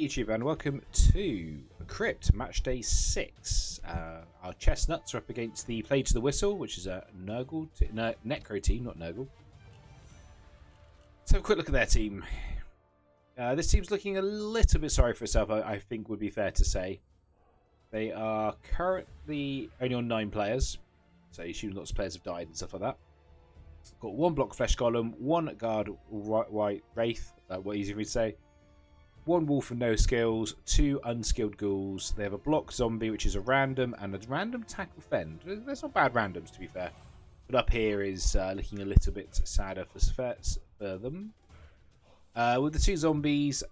YouTube and welcome to Crypt Match Day 6. Our chestnuts are up against the Play to the Whistle, which is a Necro team, not Nurgle. Let's have a quick look at their team. This team's looking a little bit sorry for itself, I think would be fair to say. They are currently only on 9 players, so you assume lots of players have died and stuff like that. Got 1 block flesh golem, 1 guard white wraith, what easy for me to say. 1 wolf and no skills, 2 unskilled ghouls. They have a block zombie, which is a random, and a random tackle fend. That's not bad randoms, to be fair. But up here is looking a little bit sadder for them. With the 2 zombies,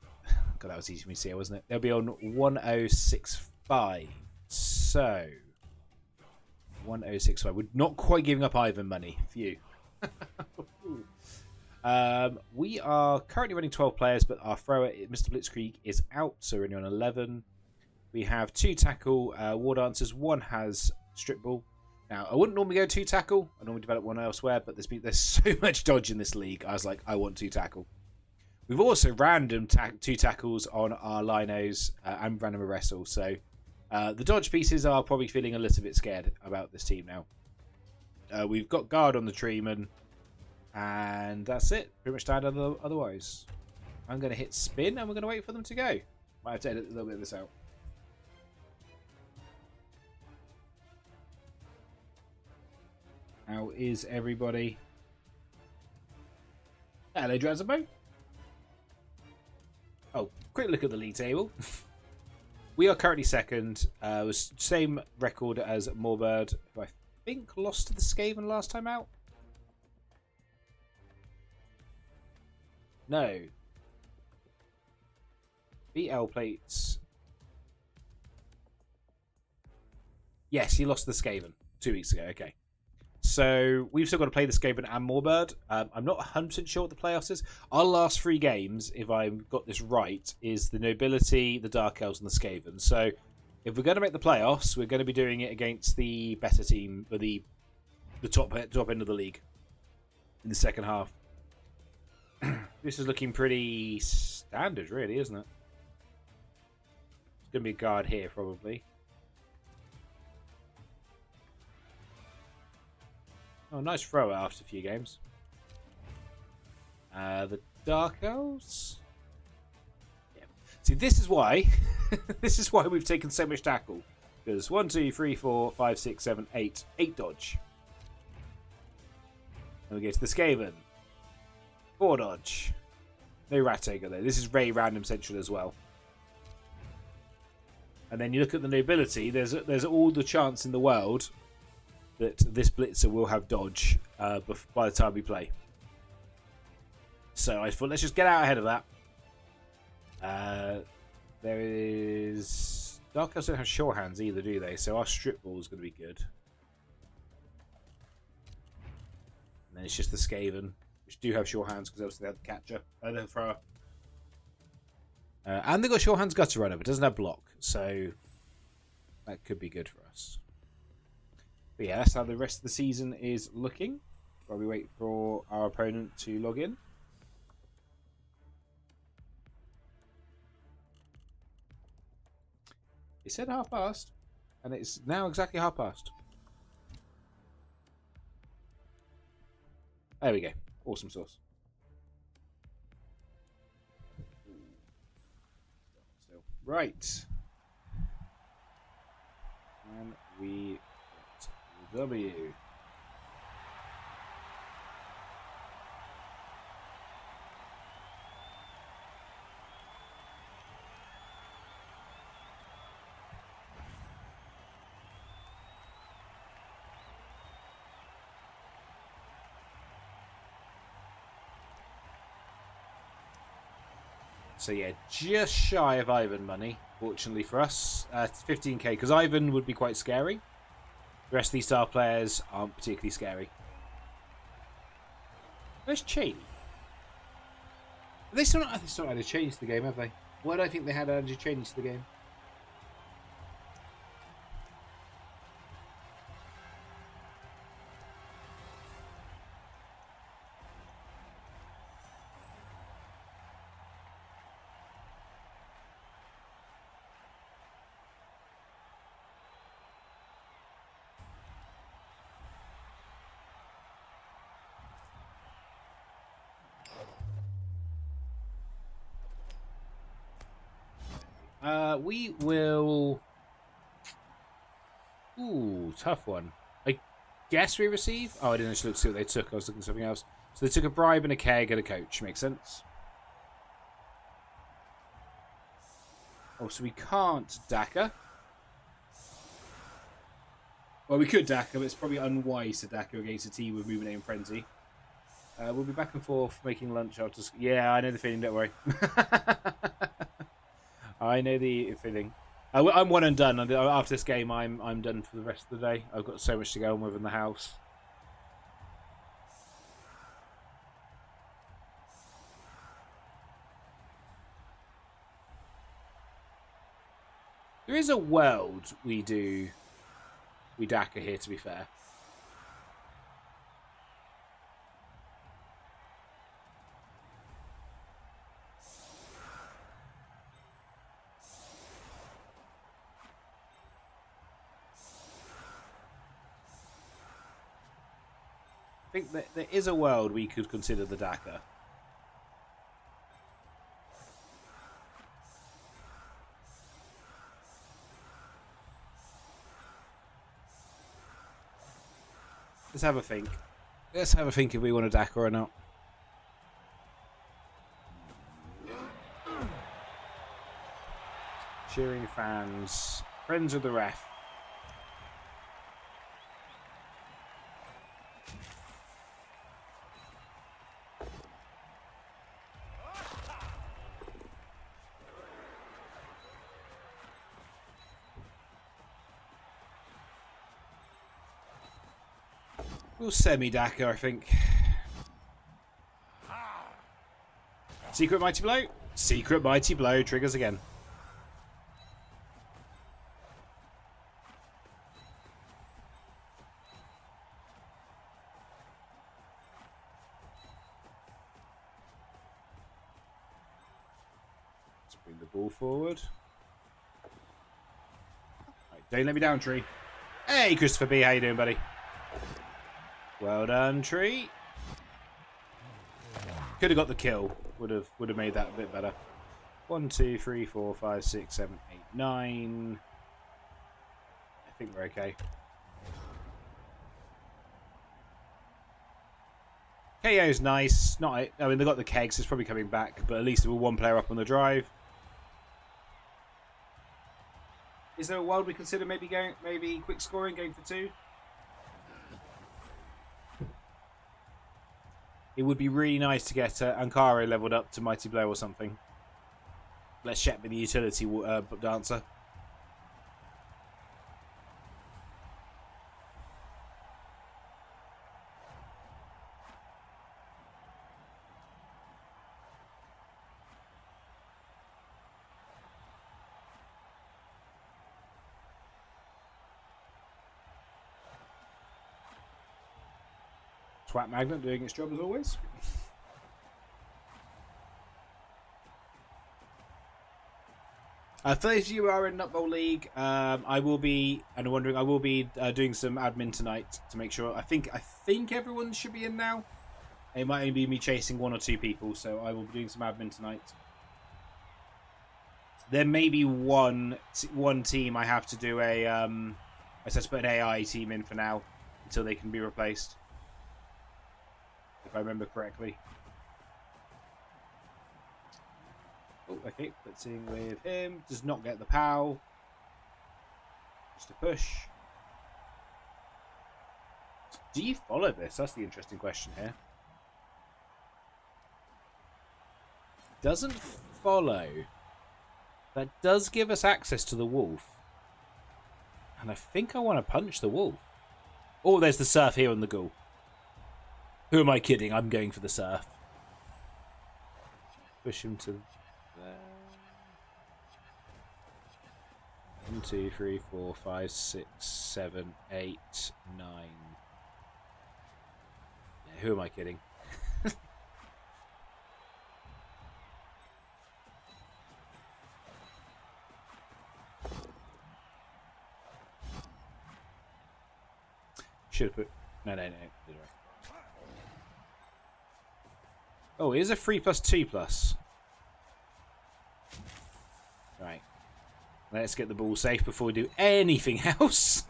God, that was easy for me to see, wasn't it? They'll be on 1065. So, 1065. We're not quite giving up Ivan money. Phew. We are currently running 12 players, but our thrower, Mr. Blitzkrieg, is out, so we're only on 11. We have 2 tackle war dancers. 1 has strip ball. Now, I wouldn't normally go 2 tackle. I normally develop 1 elsewhere, but there's so much dodge in this league. I was like, I want 2 tackle. We've also random 2 tackles on our linos and random a wrestle. So the dodge pieces are probably feeling a little bit scared about this team now. We've got guard on the treeman. And that's it. Pretty much standard otherwise. I'm going to hit spin and we're going to wait for them to go. Might have to edit a little bit of this out. How is everybody? Hello, Drazabo. Oh, quick look at the league table. We are currently second. Same record as Moorbird, who I think lost to the Skaven last time out. No. BL plates. Yes, he lost to the Skaven 2 weeks ago. Okay. So we've still got to play the Skaven and Moorbird. I'm not 100% sure what the playoffs is. Our last 3 games, if I've got this right, is the Nobility, the Dark Elves, and the Skaven. So if we're going to make the playoffs, we're going to be doing it against the better team, or the top end of the league in the second half. This is looking pretty standard, really, isn't it? It's going to be a guard here, probably. Oh, nice thrower after a few games. The Dark Elves. Yeah. See, this is why. This is why we've taken so much tackle. Because 1, 2, 3, 4, 5, 6, 7, 8. 8 dodge. And we go to the Skaven. 4 dodge. No Ratager though. This is Ray Random Central as well. And then you look at the Nobility. There's all the chance in the world that this Blitzer will have dodge by the time we play. So I thought let's just get out ahead of that. There is Dark Elves don't have sure hands either, do they? So our strip ball is going to be good. And then it's just the Skaven, which do have sure hands because obviously they have the catcher, the thrower. And they've got sure hands gutter runner, but doesn't have block, so that could be good for us. But yeah, that's how the rest of the season is looking while we wait for our opponent to log in. It said past, and it's now exactly past. There we go. Awesome sauce. Right. And we got W. So yeah, just shy of Ivan money, fortunately for us. 15k, because Ivan would be quite scary. The rest of these star players aren't particularly scary. Where's Cheney? They still not added Cheney to the game, have they? Why do I think they had added Cheney to the game? We will... Ooh, tough one. I guess we receive? Oh, I didn't actually look to see what they took. I was looking at something else. So they took a bribe and a keg and a coach. Makes sense. Oh, so we can't DACA. Well, we could DACA, but it's probably unwise to DACA against a team with Moving Aim Frenzy. We'll be back and forth making lunch after... Yeah, I know the feeling, don't worry. I know the feeling. I'm one and done. After this game, I'm done for the rest of the day. I've got so much to go on with in the house. There is a world we DACA here, to be fair. I think that there is a world we could consider the DACA. Let's have a think. Let's have a think if we want a DACA or not. Cheering fans. Friends of the ref. We'll semi-DACA, I think. Secret Mighty Blow. Secret Mighty Blow triggers again. Let's bring the ball forward. Right, don't let me down, Tree. Hey, Christopher B, how you doing, buddy? Well done, Tree. Could have got the kill. Would have made that a bit better. 1, 2, 3, 4, 5, 6, 7, 8, 9. I think we're okay. KO's nice. Not. I mean, they got the kegs. It's probably coming back, but at least we're one player up on the drive. Is there a world we consider maybe quick scoring, going for 2? It would be really nice to get Ankara leveled up to Mighty Blow or something. Let's Shep be the utility dancer. Twat Magnet doing its job as always. For those of you who are in Nut Bowl League, I will be, and wondering, I will be doing some admin tonight to make sure. I think everyone should be in now. It might only be me chasing 1 or 2 people, so I will be doing some admin tonight. There may be one team I have to do a I just put an AI team in for now until they can be replaced. If I remember correctly. Oh, okay. Let's in with him. Does not get the POW. Just a push. Do you follow this? That's the interesting question here. Doesn't follow. That does give us access to the wolf. And I think I want to punch the wolf. Oh, there's the surf here on the ghoul. Who am I kidding? I'm going for the surf. Push him to there. 1, 2, 3, 4, 5, 6, 7, 8, 9. Yeah, who am I kidding? Should have put... No. Oh, it is a 3+2+. Right. Let's get the ball safe before we do anything else.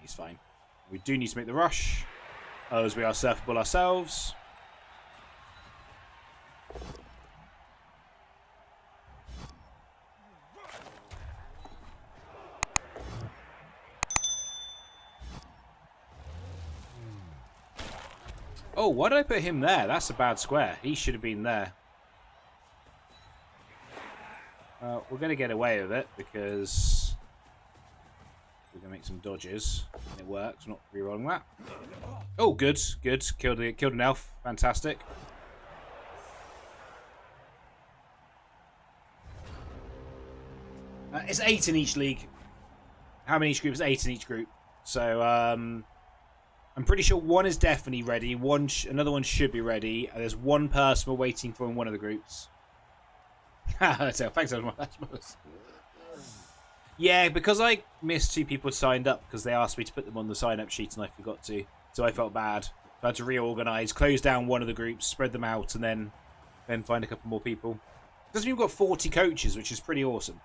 He's fine. We do need to make the rush, as we are surfable ourselves. Oh, why did I put him there? That's a bad square. He should have been there. We're going to get away with it because we're going to make some dodges. And it works. Not re-rolling that. Oh, good. Good. Killed an elf. Fantastic. It's 8 in each league. How many each group? It's 8 in each group. So, I'm pretty sure one is definitely ready. Another one should be ready. There's one person we're waiting for in one of the groups. So, thanks so much. Yeah, because I missed 2 people signed up because they asked me to put them on the sign-up sheet and I forgot to. So I felt bad. I had to reorganise, close down one of the groups, spread them out, and then find a couple more people. Doesn't mean we've got 40 coaches, which is pretty awesome.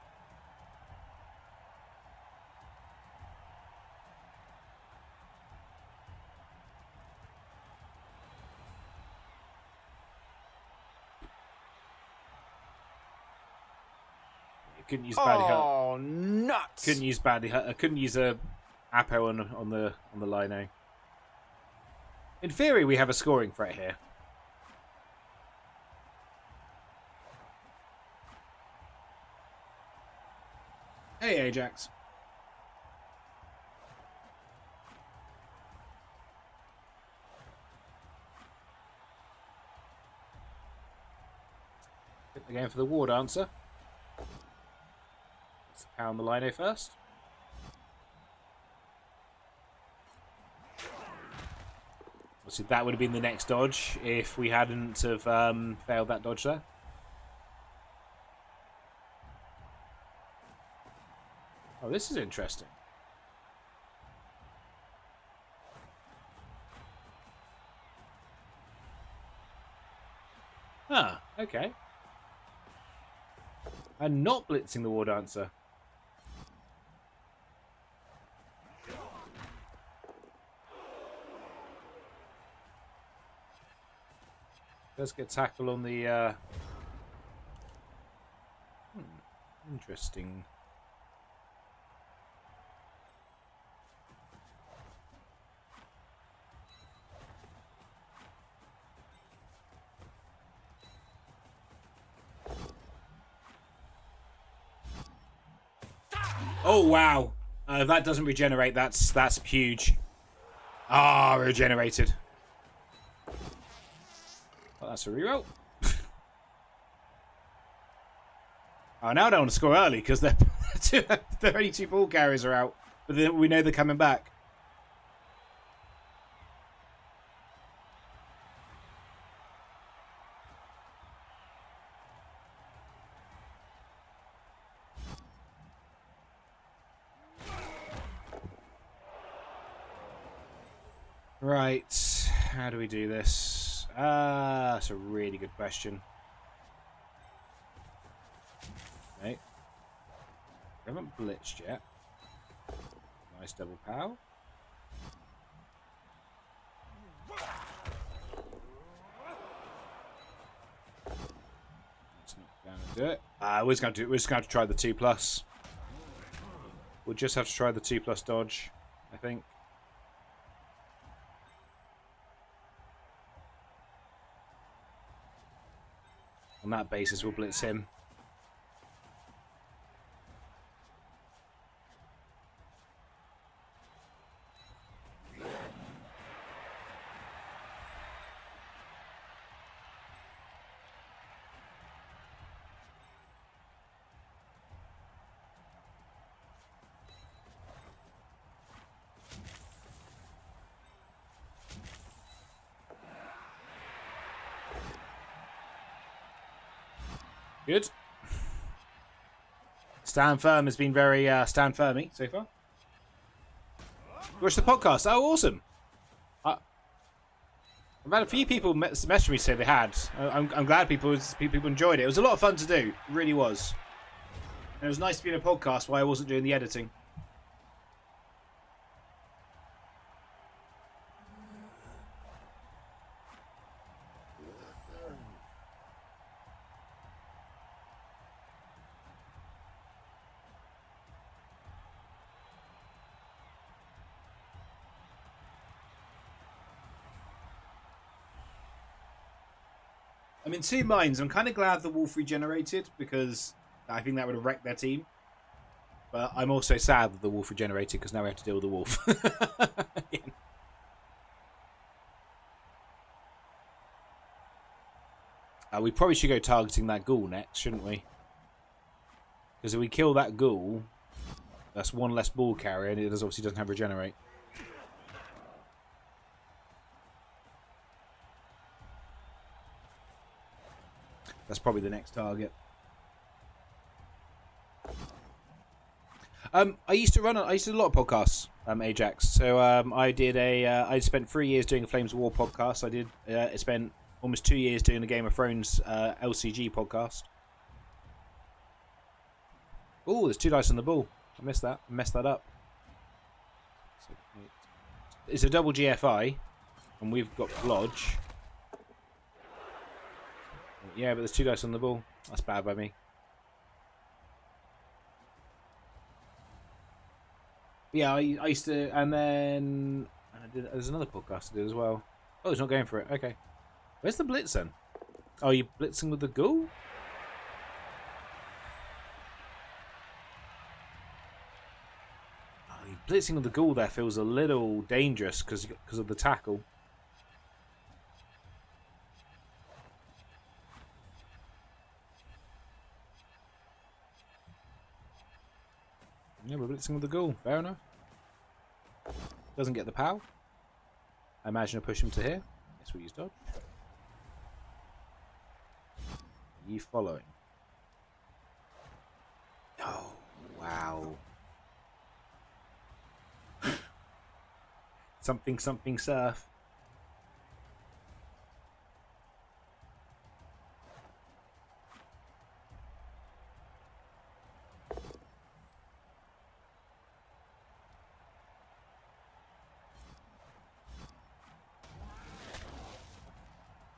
Couldn't use badly hurt. Oh, nuts! Couldn't use badly hurt. I couldn't use a Apo on the lino. In theory, we have a scoring threat here. Hey, Ajax. Again for the war dancer. Let's pound the lino first. Obviously, that would have been the next dodge if we hadn't have failed that dodge there. Oh, this is interesting. Ah, okay. And not blitzing the war dancer. Let's get tackle on the... Interesting. Oh, wow. If that doesn't regenerate, that's huge. Ah, regenerated. Well, that's a reroll. Oh, now I don't want to score early because they're only 2 ball carriers are out. But then we know they're coming back. Right, how do we do this? That's a really good question. Okay. We haven't blitzed yet. Nice double pow. That's not going to do it. We're just going to have to try the 2+. We'll just have to try the 2+ dodge, I think. On that basis, we'll blitz him. Good. Stand firm has been very stand firmy so far. Watch the podcast. Oh, awesome. I've had a few people message me say they had. I'm glad people enjoyed it. It was a lot of fun to do. It really was. And it was nice to be in a podcast while I wasn't doing the editing. I'm in two minds. I'm kind of glad the wolf regenerated because I think that would have wrecked their team. But I'm also sad that the wolf regenerated because now we have to deal with the wolf. We probably should go targeting that ghoul next, shouldn't we? Because if we kill that ghoul, that's one less ball carrier and it obviously doesn't have regenerate. That's probably the next target. I used to do a lot of podcasts, Ajax. So I spent 3 years doing a Flames of War podcast. I spent almost 2 years doing the Game of Thrones LCG podcast. Oh, there's 2 dice on the ball. I missed that. I messed that up. It's a double GFI, and we've got Lodge. Yeah, but there's 2 dice on the ball. That's bad by me. Yeah, I used to, and then there's another podcast I did as well. Oh, it's not going for it. Okay. Where's the blitz then? Oh, you blitzing with the ghoul? Oh, you blitzing with the ghoul there feels a little dangerous because of the tackle. Yeah, we're blitzing with the ghoul. Fair enough. Doesn't get the POW. I imagine I push him to here. Yes, we use dodge. Are you following? Oh, wow. Something surf.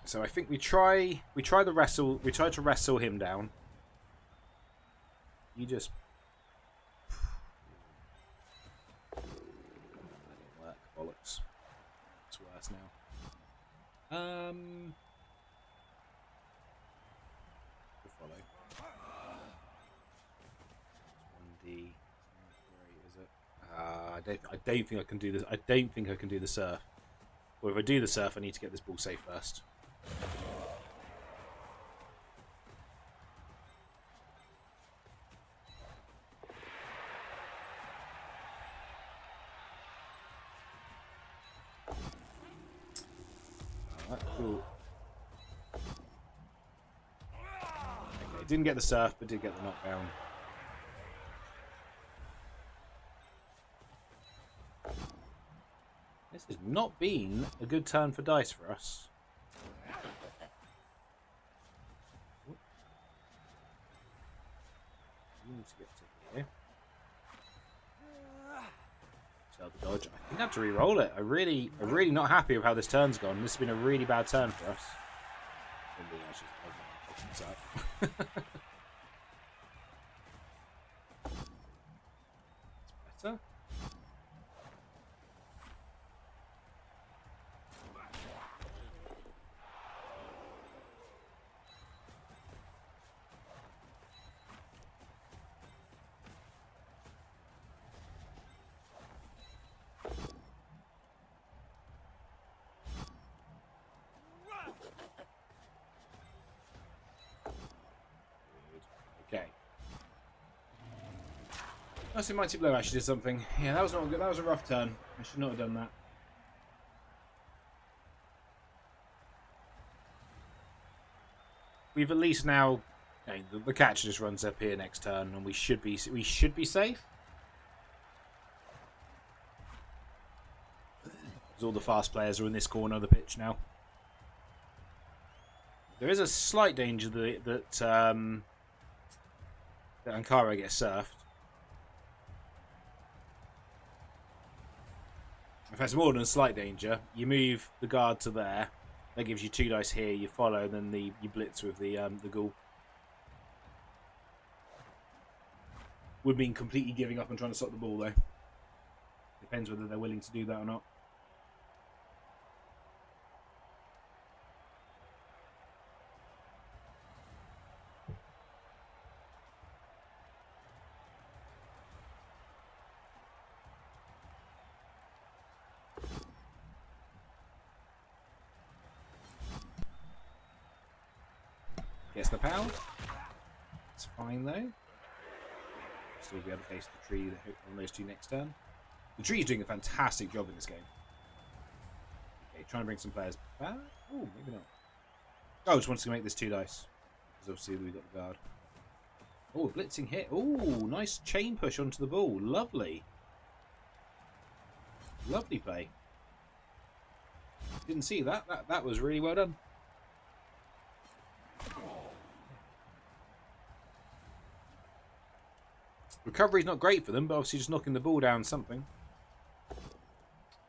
So I think we try to wrestle him down. You just work, bollocks. It's worse now. Good follow. 1D. Great, is it? I don't think I can do this. I don't think I can do the surf. Or if I do the surf, I need to get this ball safe first. Alright, cool. Okay, didn't get the surf, but did get the knockdown. This has not been a good turn for dice for us. Need to get to here. Tell the dodge. I think I have to re-roll it. I'm really not happy with how this turn's gone. This has been a really bad turn for us. It's better. Okay. Nice mighty blow actually did something. Yeah, that was not good. That was a rough turn. I should not have done that. We've at least now Okay, the catcher just runs up here next turn, and we should be safe. Because all the fast players are in this corner of the pitch now. There is a slight danger that Ankara gets surfed. In fact, it's more than a slight danger. You move the guard to there. That gives you 2 dice here. You follow, and then you blitz with the ghoul. Would mean completely giving up and trying to stop the ball, though. Depends whether they're willing to do that or not. Gets the power. It's fine though. Still be able to face the tree on those 2 next turn. The tree is doing a fantastic job in this game. Okay, trying to bring some players back. Oh, maybe not. Oh, just wants to make this 2 dice. Because obviously we've got the guard. Oh, blitzing hit. Oh, nice chain push onto the ball. Lovely. Lovely play. Didn't see that. That was really well done. Recovery's not great for them, but obviously just knocking the ball down something.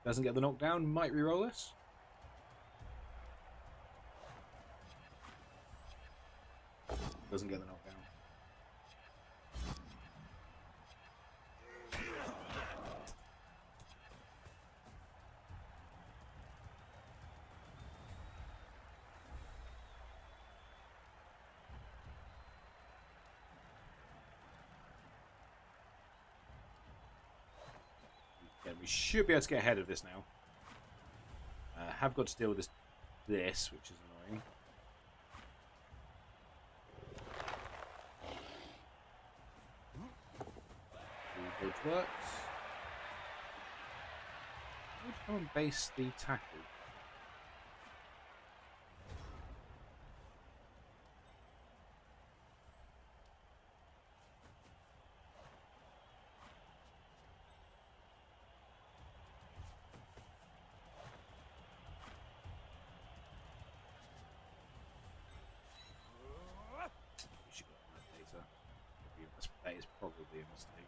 Doesn't get the knockdown, might re-roll this. Doesn't get the knockdown. We should be able to get ahead of this now. Have got to deal with this, which is annoying. Good works. Would come and base the tackle. That is probably a mistake.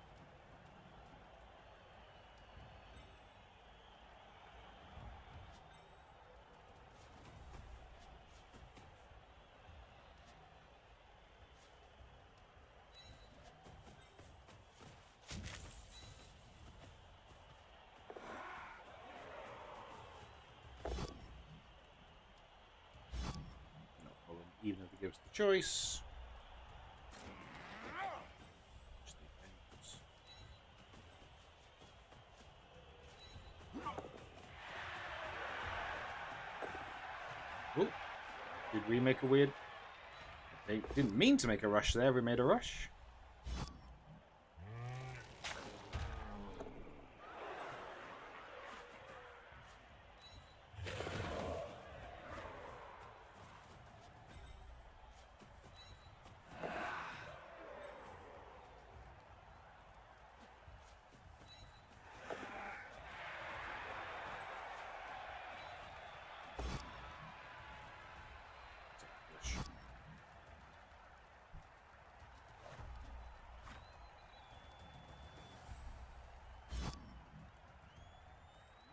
No problem, even if it gives the choice. Oh, did we make a weird... They didn't mean to make a rush there, we made a rush.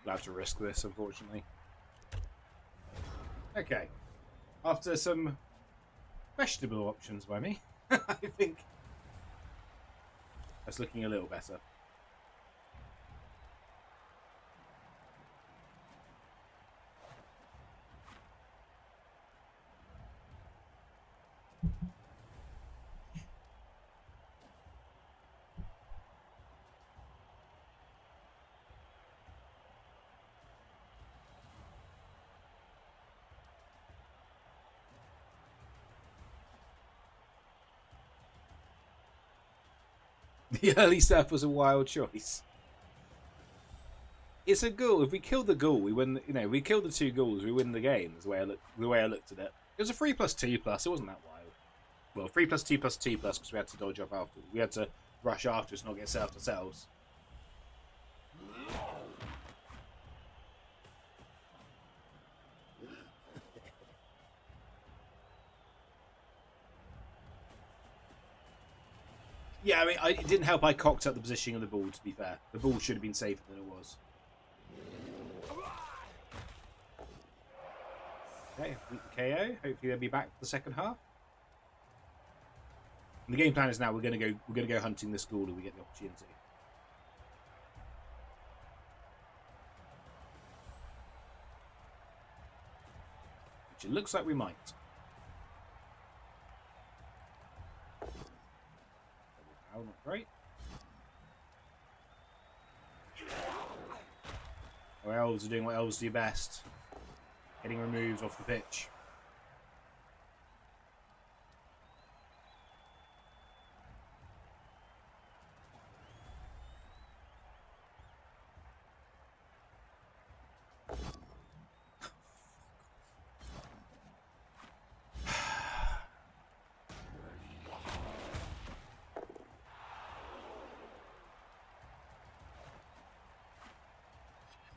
I'll have to risk this, unfortunately. Okay. After some questionable options by me, I think that's looking a little better. The early stuff was a wild choice. It's a ghoul. If we kill the ghoul, we win. You know, we kill the 2 ghouls, we win the game. Is the way I looked at it. It was a 3+2+. It wasn't that wild. Well, 3+2+2+, because we had to dodge up after. We had to rush after us, not get set up ourselves. Yeah, I mean, it didn't help I cocked up the positioning of the ball, to be fair. The ball should have been safer than it was. Okay, KO. Hopefully they'll be back for the second half. And the game plan is now we're gonna go hunting the school if we get the opportunity. Which it looks like we might. Oh, not great. Our elves are doing what elves do best. Getting removed off the pitch.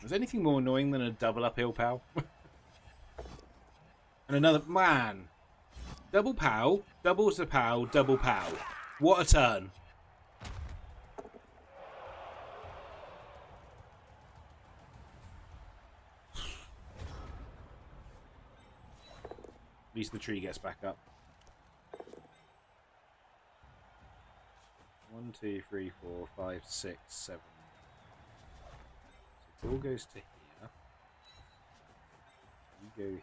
Was anything more annoying than a double uphill pow? And another man. Double pow, doubles the pow, double pow. What a turn. At least the tree gets back up. 1, 2, 3, 4, 5, 6, 7. So it all goes to here. You go here.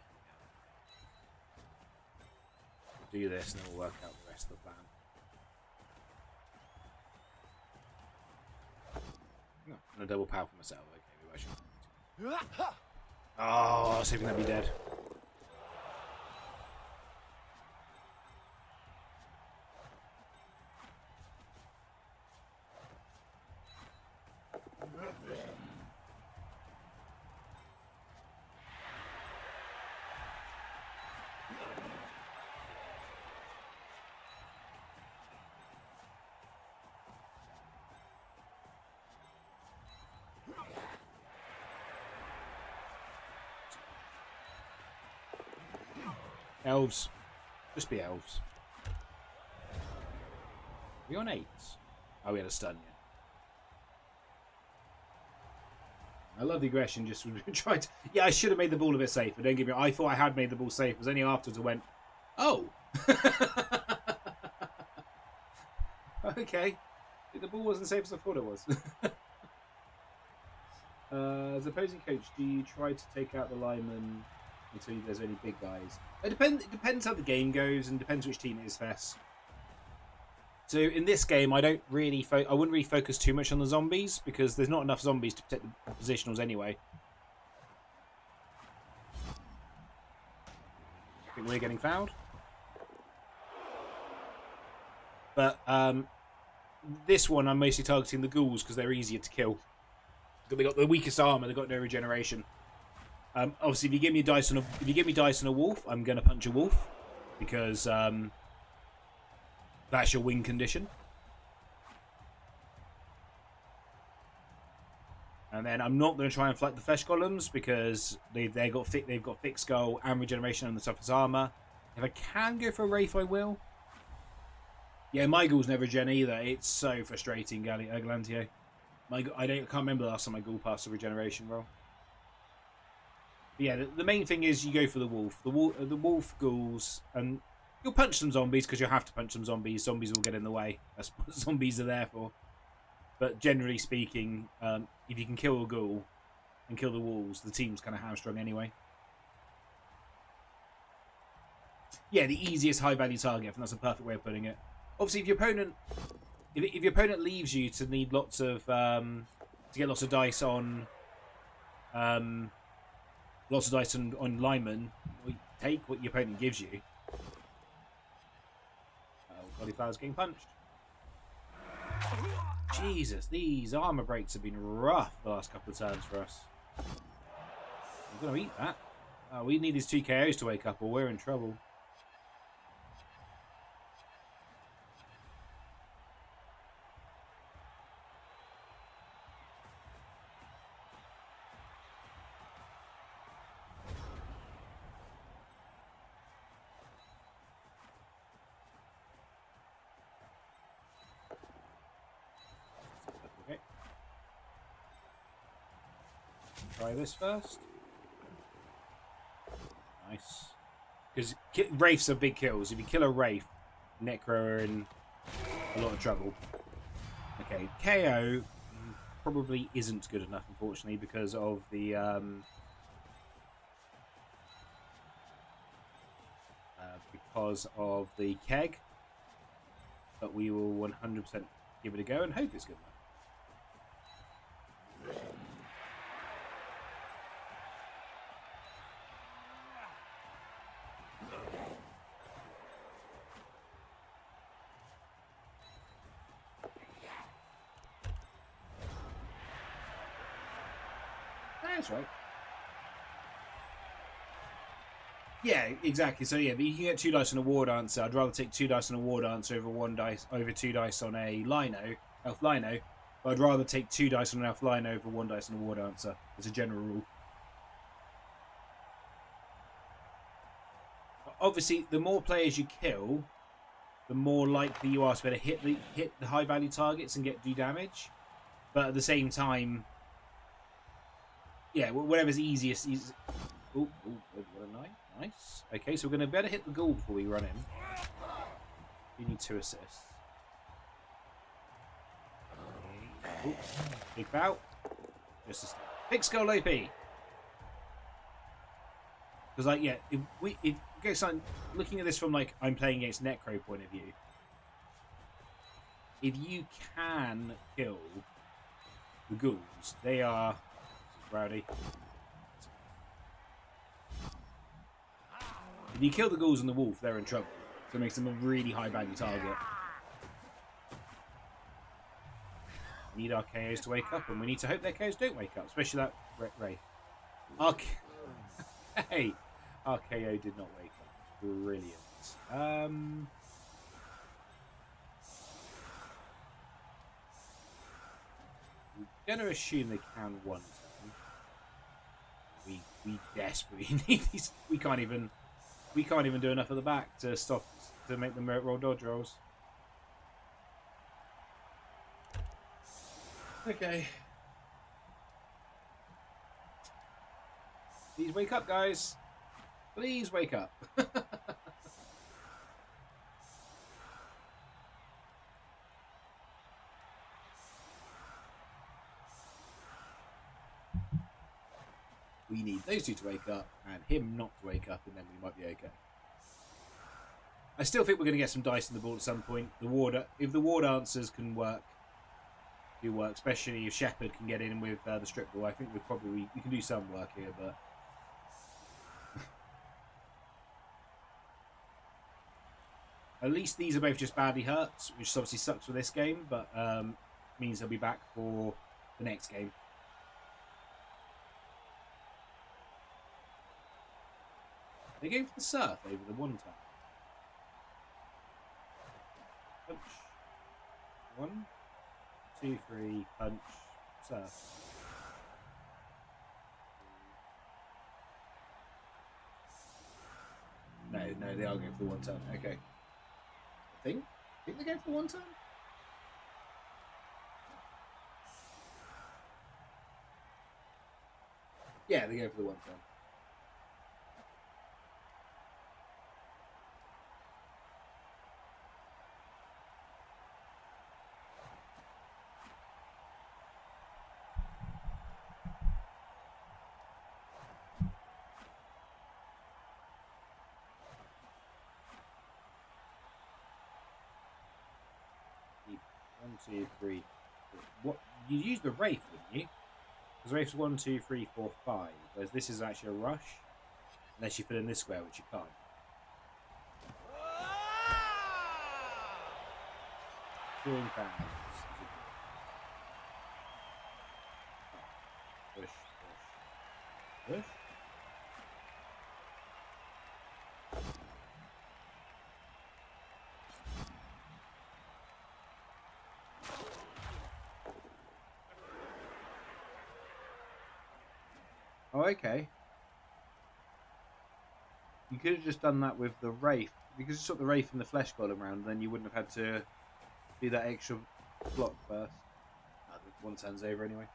We'll do this and then we'll work out the rest of the plan. No, and a double power for myself. Okay, maybe I should. Oh, I was hoping that'd be dead. Elves. Just be elves. Are we on 8s? Oh, we had a stun, yeah. I love the aggression, just tried to... Yeah, I should have made the ball a bit safer. Don't get me wrong. I thought I had made the ball safe. It was only afterwards I went, oh! Okay. The ball wasn't safe as I thought it was. As opposing coach, do you try to take out the lineman until there's any big guys? It depends how the game goes and depends which team it is, Fess. So in this game, I wouldn't really focus too much on the zombies because there's not enough zombies to protect the positionals anyway. I think we're getting fouled. But this one, I'm mostly targeting the ghouls because they're easier to kill. They got the weakest armor. They got no regeneration. Obviously, if you give me dice on a wolf, I'm going to punch a wolf because that's your win condition. And then I'm not going to try and fight the flesh golems because they've got thick skull and regeneration on the toughest armor. If I can go for a wraith, I will. Yeah, my ghouls never regen either. It's so frustrating, Galantio. I can't remember the last time my ghoul passed a regeneration roll. But yeah, the main thing is you go for the wolf. The wolf ghouls, and you'll punch some zombies because you'll have to punch some zombies. Zombies will get in the way. That's what zombies are there for. But generally speaking, if you can kill a ghoul and kill the wolves, the team's kind of hamstrung anyway. Yeah, the easiest high-value target. I think that's a perfect way of putting it. Obviously, if your opponent leaves you to need lots of to get lots of dice on linemen, take what your opponent gives you. Cauliflower's getting punched. Jesus, these armor breaks have been rough the last couple of turns for us. I'm going to eat that. We need these 2 KOs to wake up or we're in trouble. try this first. Nice. Because Wraiths are big kills. If you kill a Wraith, Necro are in a lot of trouble. Okay, KO probably isn't good enough, unfortunately, because of the keg. But we will 100% give it a go and hope it's good enough. That's right. Yeah, exactly. So yeah, but you can get 2 dice on a War Dancer. I'd rather take 2 dice on a War Dancer over 2 dice on a Lino, Elf Lino. But I'd rather take 2 dice on an Elf Lino over 1 dice on a War Dancer, as a general rule. Obviously, the more players you kill, the more likely you are to be able to hit the high value targets and do damage. But at the same time, yeah, whatever's easiest. Ooh, what a knife. Nice. Okay, so we're going to better hit the ghoul before we run in. We need 2 assists. Ooh, big bout. Just a big skull OP. Because, like, yeah, if you go something, looking at this from, like, I'm playing against Necro point of view, if you can kill the ghouls, they are rowdy. If you kill the ghouls and the wolf, they're in trouble. So it makes them a really high value target. We need our KOs to wake up, and we need to hope their KOs don't wake up, especially that Wraith. Hey, our KO did not wake up. Brilliant. I'm going to assume they can one turn. We desperately need these. We can't even do enough at the back to make them roll dodge rolls. Okay. Please wake up, guys. Please wake up. We need those 2 to wake up and him not to wake up, and then we might be okay. I still think we're going to get some dice in the board at some point. If the War Dancers can work, especially if Shepherd can get in with the strip ball. I think we can do some work here, but at least these are both just badly hurt, which obviously sucks for this game, but means they'll be back for the next game. They're going for the surf over the 1 time. Punch. 1, 2, 3, punch, surf. No, they are going for the 1 turn. Okay. I think they're going for the 1 turn? Yeah, they're going for the 1 turn. One, two, three. What? You use the Wraith, wouldn't you? Because Wraith's 1, 2, 3, 4, 5. Whereas this is actually a rush. Unless you fill in this square, which you can't. Doing fans. Push, push, push. Oh, okay. You could have just done that with the Wraith. You could just put the Wraith and the Flesh Golem around, then you wouldn't have had to do that extra block first. The 1 turn's over anyway.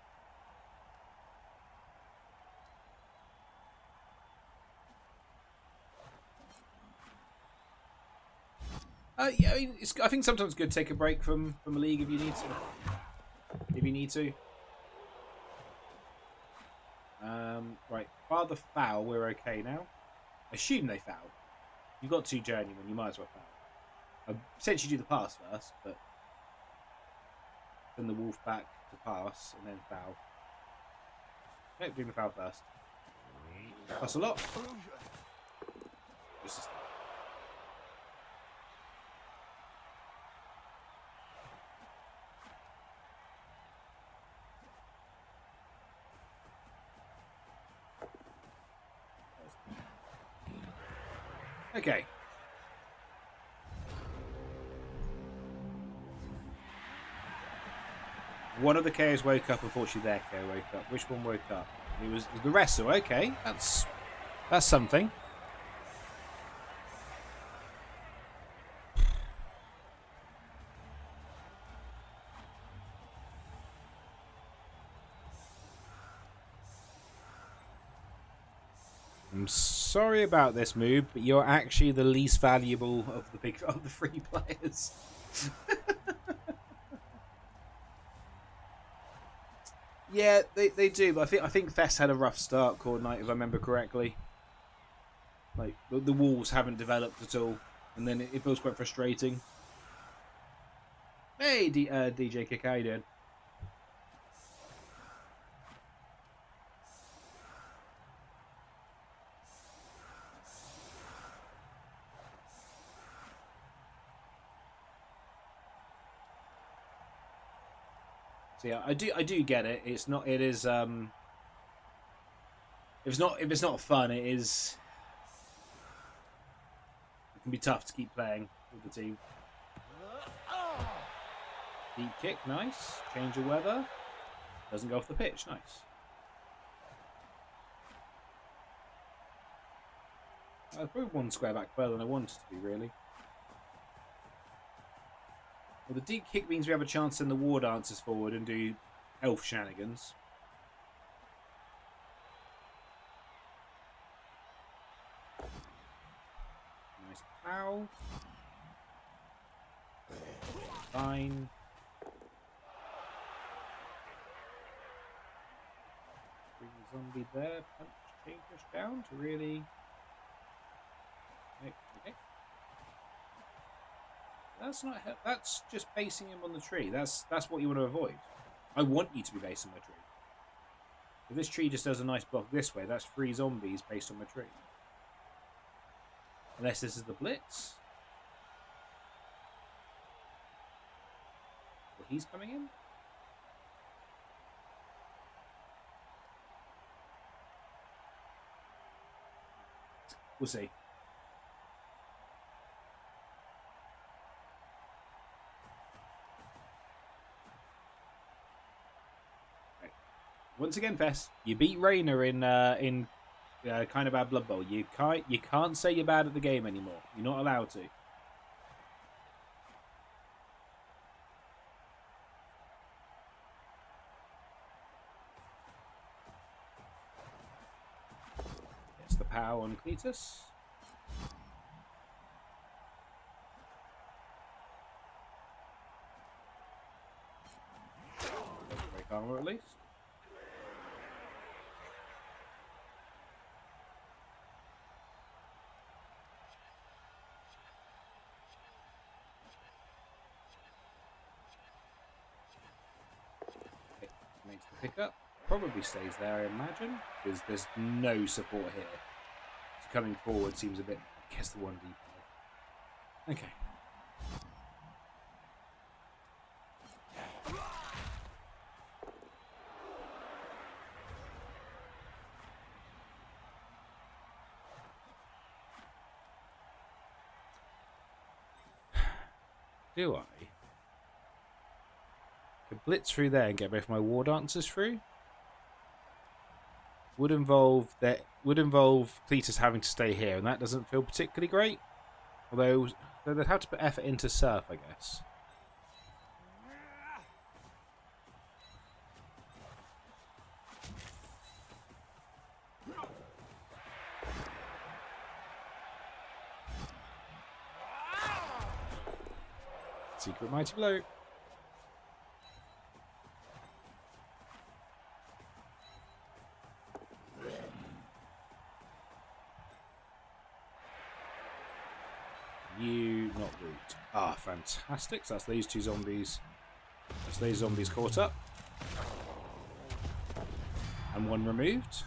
Yeah, I mean, I think sometimes it's good to take a break from a league if you need to. If you need to. Right, bar the foul, we're okay now. Assume they foul. You've got 2 journeymen, you might as well foul. Potentially do the pass first, but then the wolf back to pass and then foul. Nope, doing the foul first. That's a lot. Just okay. One of the KOs woke up. Unfortunately, their KO woke up. Which one woke up? It was the wrestle. Okay, that's something. I'm sorry about this move, but you're actually the least valuable of the 3 players. Yeah, they do, but I think Fest had a rough start, Cord Knight, if I remember correctly. Like the walls haven't developed at all, and then it feels quite frustrating. Hey, DJ Kick, how you doing? So yeah, I do get it. It's not. It is. If it's not fun, it is. It can be tough to keep playing with the team. Deep kick, nice. Change of weather. Doesn't go off the pitch, nice. I was probably 1 square back further than I wanted to be, really. Well, the deep kick means we have a chance to send the war dancers forward and do elf shenanigans. Nice pow. Fine. Bring the zombie there. Punch, chain push down to really. Okay. That's not. That's just basing him on the tree. That's what you want to avoid. I want you to be based on my tree. If this tree just does a nice block this way, that's 3 zombies based on my tree. Unless this is the blitz. Well, he's coming in. We'll see. Once again, Fess, you beat Rayner in kind of bad Blood Bowl. You can't say you're bad at the game anymore. You're not allowed to. It's the power on Cletus. Break armor at least. Makes the pickup. Probably stays there, I imagine, because there's no support here. So coming forward seems a bit. I guess the 1D. Okay. Do I? Could blitz through there and get both my war dancers through. Would involve Cletus having to stay here, and that doesn't feel particularly great. Although they'd have to put effort into Surf, I guess. Secret mighty blow. You not root. Ah, fantastic. So that's these two zombies. That's those zombies caught up. And one removed.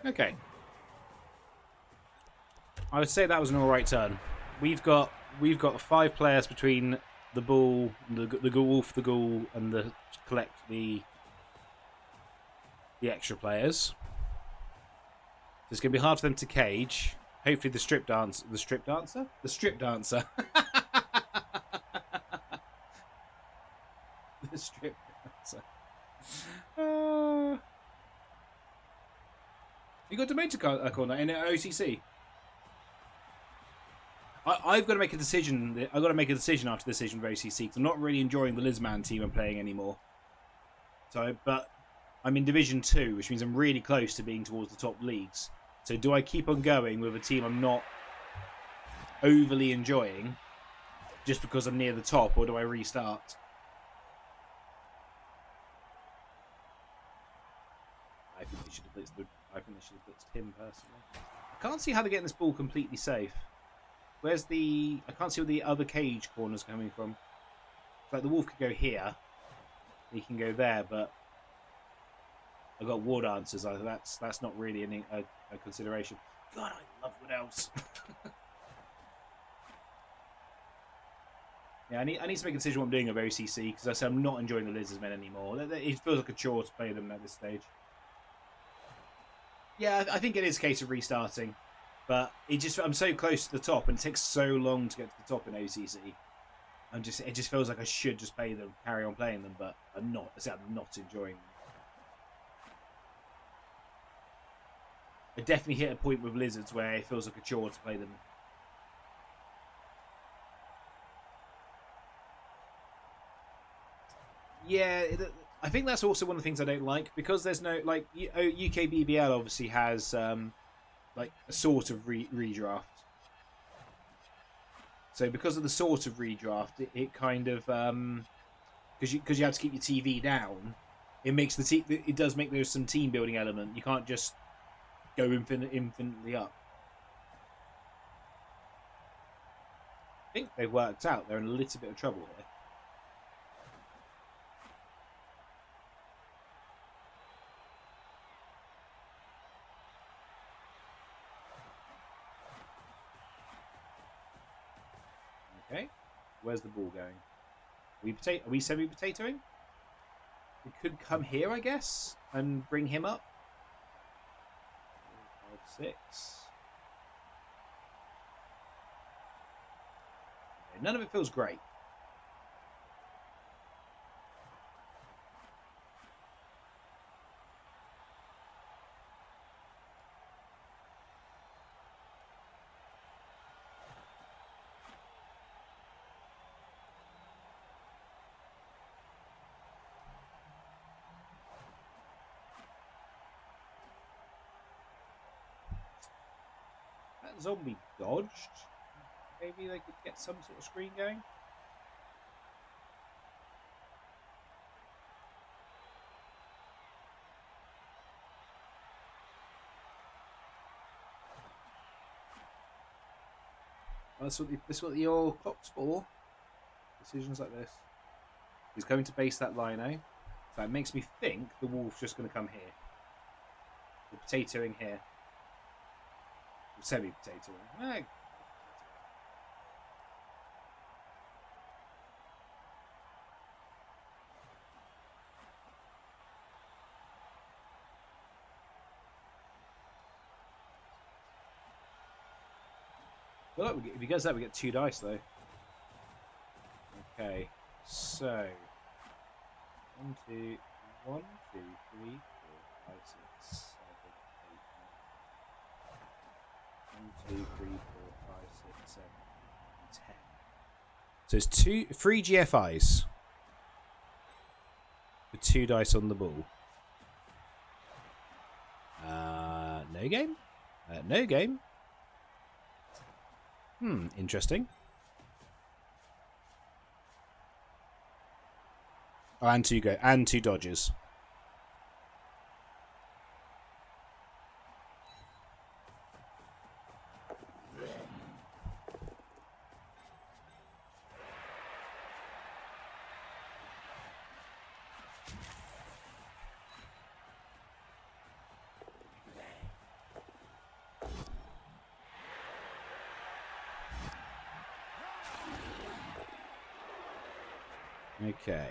Okay. I would say that was an alright turn. We've got 5 players between the bull, the wolf, the ghoul, and the collect the extra players. So it's going to be hard for them to cage. Hopefully the strip dancer. The strip dancer. The strip dancer. You got Dementor corner in OCC. I've got to make a decision. I've got to make a decision after the decision with OCC because I'm not really enjoying the Lizman team I'm playing anymore. So, but I'm in Division 2, which means I'm really close to being towards the top leagues. So, do I keep on going with a team I'm not overly enjoying just because I'm near the top, or do I restart? I think they should have blitzed him personally. I can't see how they're getting this ball completely safe. Where's the... I can't see where the other cage corner's coming from. It's like the wolf could go here. He can go there, but... I've got war dancers. That's not really a consideration. God, I love Wood Elves. Yeah, I need to make a decision what I'm doing of OCC, because I said I'm not enjoying the Lizards Men anymore. It feels like a chore to play them at this stage. Yeah, I think it is a case of restarting. But I'm so close to the top, and it takes so long to get to the top in OCC. It just feels like I should just play them, carry on playing them, but I'm not. I'm not enjoying them. I definitely hit a point with Lizards where it feels like a chore to play them. Yeah, I think that's also one of the things I don't like, because there's no, like, UK BBL obviously has like a sort of redraft. So because of the sort of redraft, it kind of because you have to keep your TV down, it makes it does make there's some team building element. You can't just go infinitely up. I think they've worked out. They're in a little bit of trouble here. Okay, where's the ball going? Are we semi-potatoing? We could come here, I guess, and bring him up. 5, 6. Okay, none of it feels great. Zombie dodged. Maybe they could get some sort of screen going. Well, this is what your clock's for. Decisions like this. He's going to base that lino. So it makes me think the wolf's just going to come here. The potatoing here. Semi-potato. I feel like if he goes that, we get 2 dice though. Okay, so 1, 2, 3, 4, 5, 6, 7, 1, 2, 3, 4, 5, 6, 7, 10. So it's 3 GFIs with 2 dice on the ball. No game? No game. Interesting. Oh, and 2 dodges. Okay.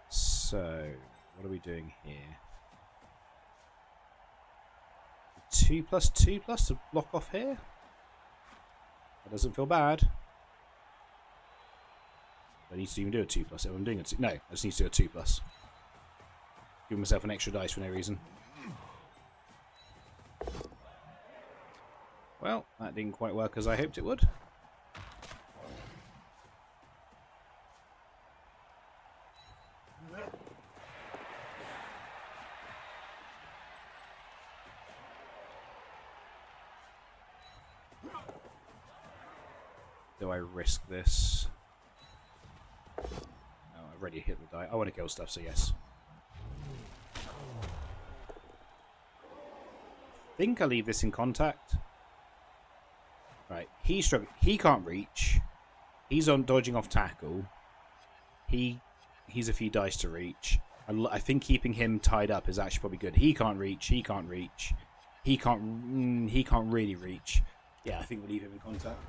So, what are we doing here? 2+2+ to block off here? That doesn't feel bad. I need to even do a 2+. If I'm doing a 2, no, I just need to do a 2+. Give myself an extra dice for no reason. Well, that didn't quite work as I hoped it would. Do I risk this? Oh, I've already hit the die. I want to kill stuff, so yes. I think I leave this in contact. Right, he's struggling. He can't reach. He's on dodging off tackle. He's a few dice to reach. I think keeping him tied up is actually probably good. He can't reach. He can't reach. He can't really reach. Yeah, I think we'll leave him in contact.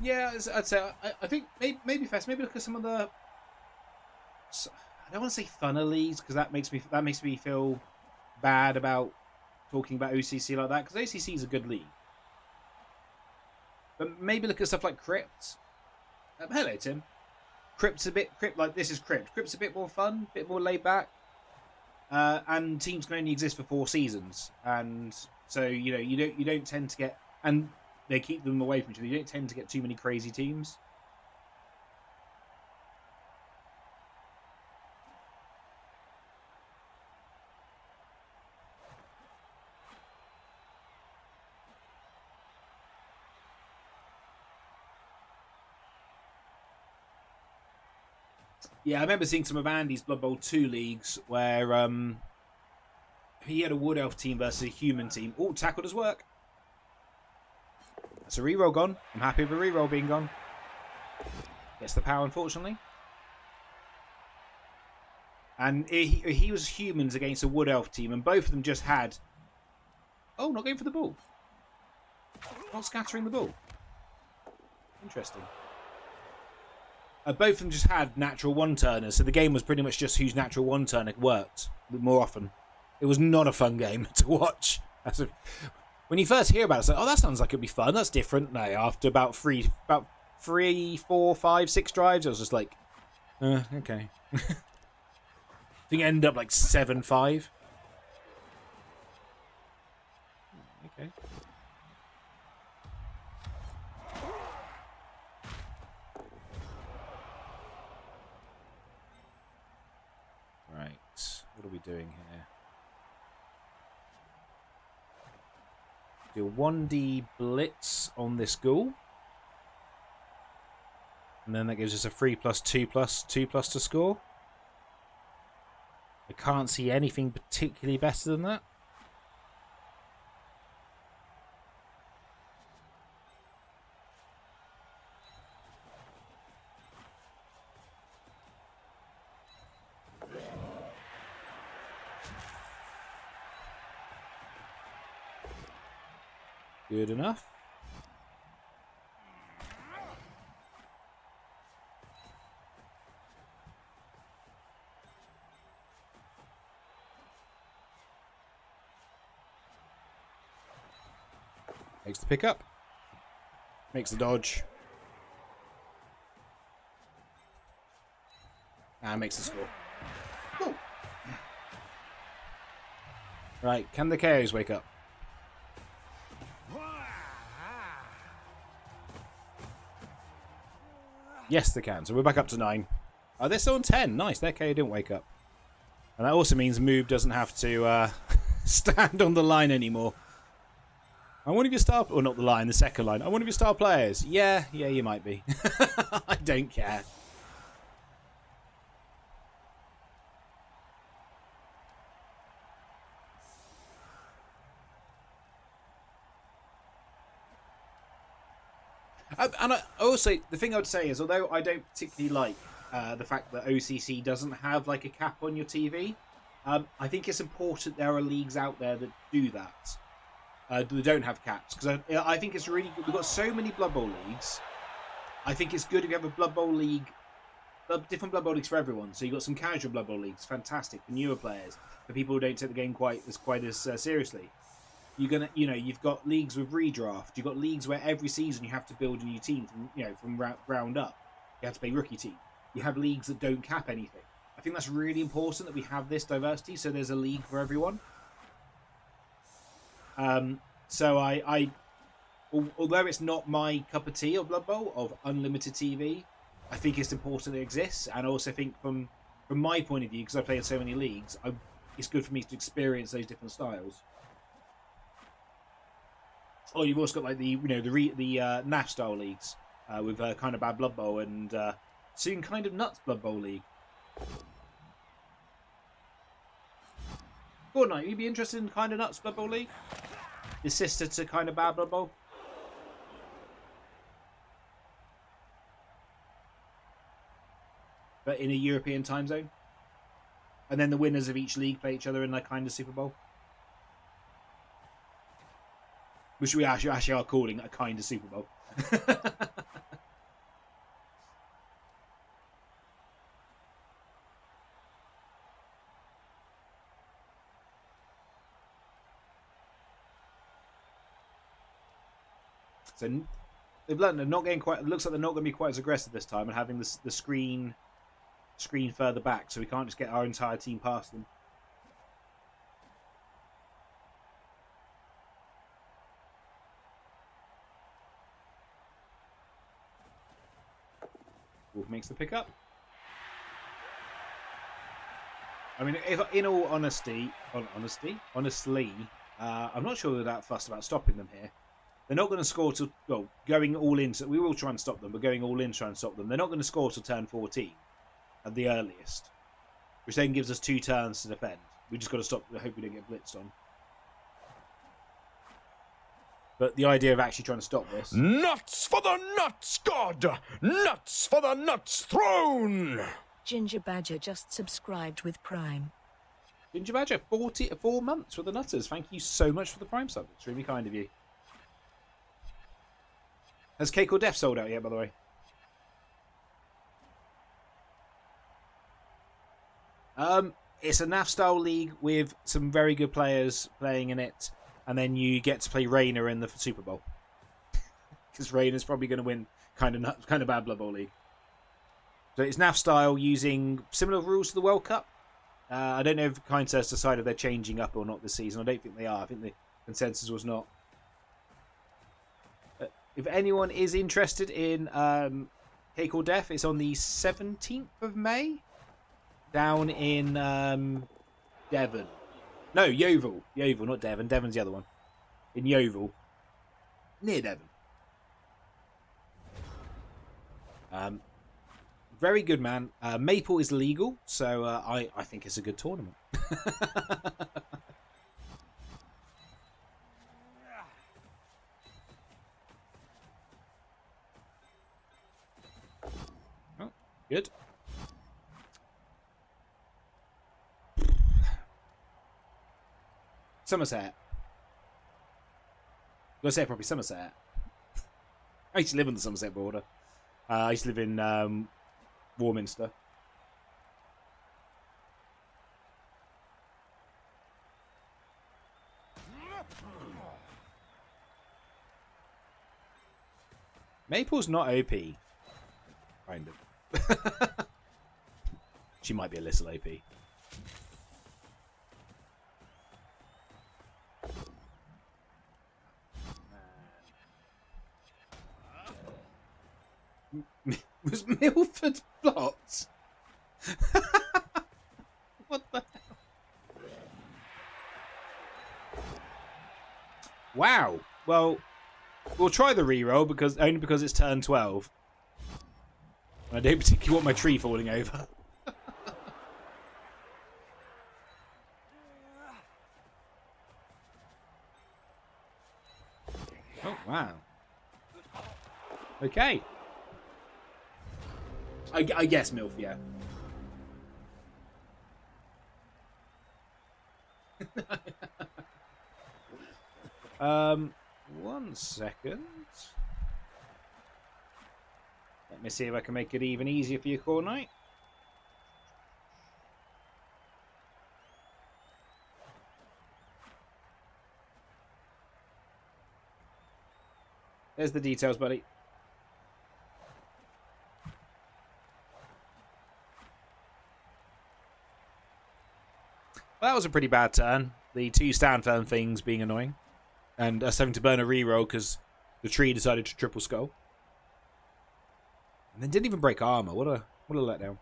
Yeah, I'd say I think maybe first maybe look at some of the. I don't want to say funner leagues because that makes me feel bad about talking about OCC like that, because OCC is a good league. But maybe look at stuff like Crypt. Hello, Tim. Crypt like this is Crypt. Crypt's a bit more fun, a bit more laid back, and teams can only exist for 4 seasons, and so you don't tend to get, and they keep them away from each other. You don't tend to get too many crazy teams. Yeah, I remember seeing some of Andy's Blood Bowl 2 leagues where he had a Wood Elf team versus a human team. Oh, tackle does work. That's a reroll gone. I'm happy with a reroll being gone. Gets the power, unfortunately. And he was humans against a Wood Elf team, and both of them just had... Oh, not going for the ball. Not scattering the ball. Interesting. Both of them just had natural one-turners, so the game was pretty much just whose natural one-turner worked more often. It was not a fun game to watch. When you first hear about it, it's like, oh, that sounds like it'd be fun. That's different. No, after about 3, 4, 5, 6 drives, I was just like, okay. I think it ended up like 7-5. Okay. Right. What are we doing here? Do a 1D blitz on this ghoul. And then that gives us a 3+2+2+ to score. I can't see anything particularly better than that. Good enough. Makes the pick up. Makes the dodge. And makes the score. Cool. Right, can the KOs wake up? Yes, they can. So we're back up to 9. Oh, they're still on 10. Nice. Their KO didn't wake up. And that also means Moob doesn't have to stand on the line anymore. I'm one of your star... Or not the line, the second line. I'm one of your star players. Yeah, you might be. I don't care. And I also, the thing I would say is, although I don't particularly like the fact that OCC doesn't have like a cap on your TV, I think it's important there are leagues out there that do that. That don't have caps, because I think it's really good. We've got so many Blood Bowl leagues. I think it's good if you have a Blood Bowl league, different Blood Bowl leagues for everyone. So you've got some casual Blood Bowl leagues, fantastic for newer players, for people who don't take the game quite as seriously. You've got leagues with redraft. You've got leagues where every season you have to build a new team from ground up. You have to play rookie team. You have leagues that don't cap anything. I think that's really important that we have this diversity, so there's a league for everyone. So although it's not my cup of tea of Blood Bowl of unlimited TV, I think it's important it exists, and I also think from my point of view, because I play in so many leagues, it's good for me to experience those different styles. Oh, you've also got like the NAF style leagues with kind of bad Blood Bowl and soon kind of nuts Blood Bowl league. Good night. You'd be interested in kind of nuts Blood Bowl league? The sister to kind of bad Blood Bowl. But in a European time zone. And then the winners of each league play each other in like kind of Super Bowl. Which we actually are calling a kind of Super Bowl. So they've learned they're not getting quite. It looks like they're not going to be quite as aggressive this time, and having the screen further back, so we can't just get our entire team past them. Wolf makes the pick up. I mean, if in all honestly, I'm not sure they're that fussed about stopping them here. They're not going to score till, well, going all in. So we will try and stop them, but going all in to try and stop them. They're not going to score till turn 14 at the earliest, which then gives us 2 turns to defend. We just got to stop. I hope we don't get blitzed on. But the idea of actually trying to stop this. Nuts for the Nuts God! Nuts for the Nuts Throne! Ginger Badger just subscribed with Prime. Ginger Badger, 4 months for the Nutters. Thank you so much for the Prime sub. Extremely kind of you. Has Cake or Death sold out yet, by the way? It's a NAF style league with some very good players playing in it, and then you get to play Reigner in the Super Bowl. Because Reigner's probably going to win kind of bad Blood Bowl league. So it's NAF style using similar rules to the World Cup. I don't know if Kindsurf's decided they're changing up or not this season. I don't think they are. I think the consensus was not. If anyone is interested in Cake or Death, it's on the 17th of May down in Devon. No, Yeovil. Yeovil, not Devon. Devon's the other one. In Yeovil. Near Devon. Very good, man. Maple is legal, so I think it's a good tournament. Oh, good. Somerset. I'm going to say it properly, Somerset. I used to live on the Somerset border. I used to live in Warminster. Maple's not OP. Kind of. She might be a little OP. Was Milford blocked? What the hell? Wow. Well, we'll try the reroll only because it's turn 12. I don't particularly want my tree falling over. Oh wow. Okay. I guess MILF, yeah. One second. Let me see if I can make it even easier for you, Core Knight. There's the details, buddy. Well, that was a pretty bad turn. The two stand firm things being annoying. And us having to burn a reroll because the tree decided to triple skull. And then didn't even break armor. What a letdown.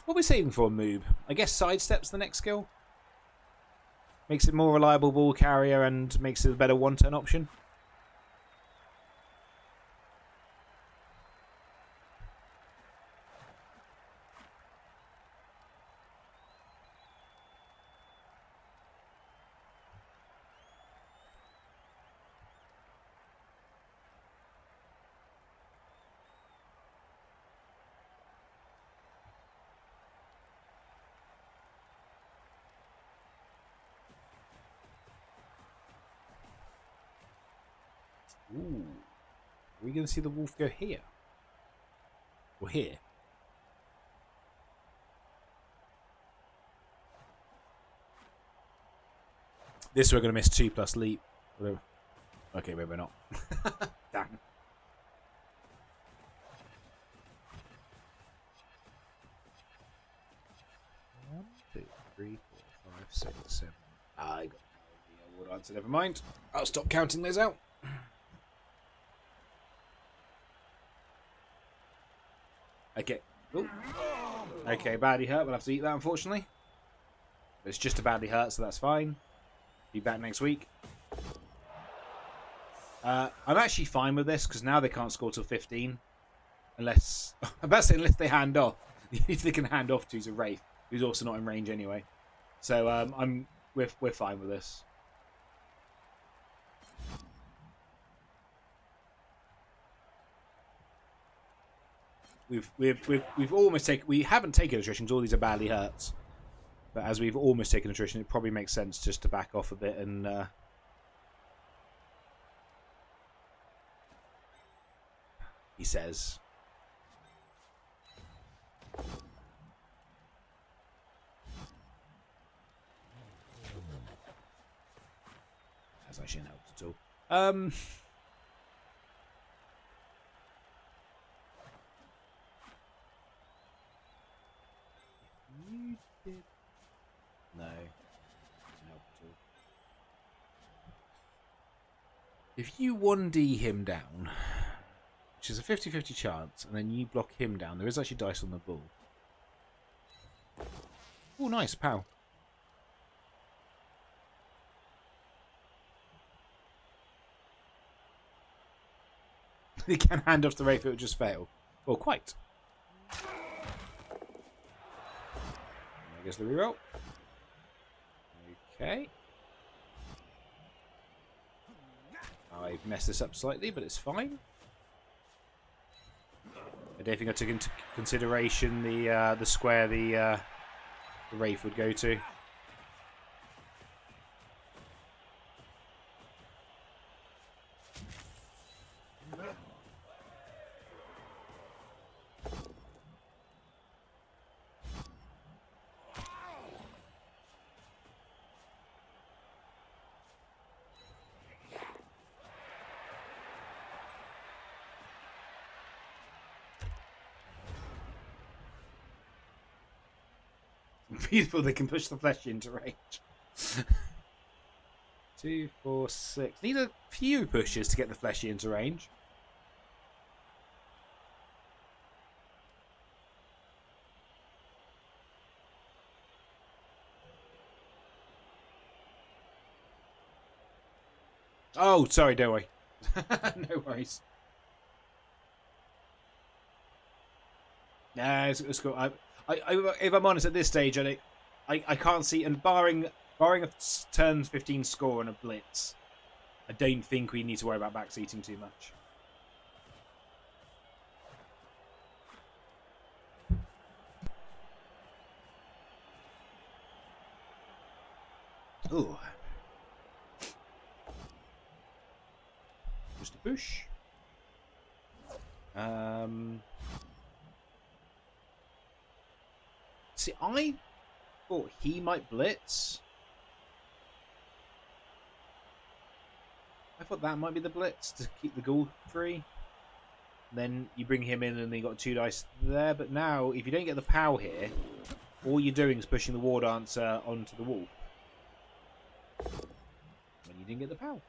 What are we saving for a moob? I guess sidesteps the next skill. Makes it more reliable ball carrier and makes it a better one-turn option. Ooh. Are we going to see the wolf go here? Or here? This we're going to miss 2+ leap. Okay, maybe not. Damn. 1, 2, 3, 4, 5, 6, 7. I got no idea what answer. Never mind. I'll stop counting those out. Okay. Ooh. Okay, badly hurt. We'll have to eat that, unfortunately. But it's just a badly hurt, so that's fine. Be back next week. I'm actually fine with this, because now they can't score till 15. Unless... I'm about to say unless they hand off. If they can hand off to a Wraith, who's also not in range anyway. So we're fine with this. We've almost taken. We haven't taken attrition because all these are badly hurt. But as we've almost taken attrition, it probably makes sense just to back off a bit and. He says. That's actually not helped at all. You did. No. Doesn't help at all. If you 1D him down, which is a 50-50 chance, and then you block him down, there is actually dice on the ball. Oh, nice, pow. He can hand off the Wraith, it would just fail. Well, quite. I guess the reroll. Okay. I've messed this up slightly, but it's fine. I don't think I took into consideration the square the Wraith would go to. Beautiful, they can push the flesh into range. 2, 4, 6. Need a few pushes to get the fleshy into range. Oh, sorry, don't worry. No worries. Nah, it's cool. If I'm honest, at this stage, I can't see, and barring a turn 15 score and a blitz, I don't think we need to worry about backseating too much. Ooh. Just a push. See, I thought he might blitz. I thought that might be the blitz to keep the ghoul free. Then you bring him in and then you got 2 dice there. But now, if you don't get the POW here, all you're doing is pushing the War Dancer onto the wall. When you didn't get the POW.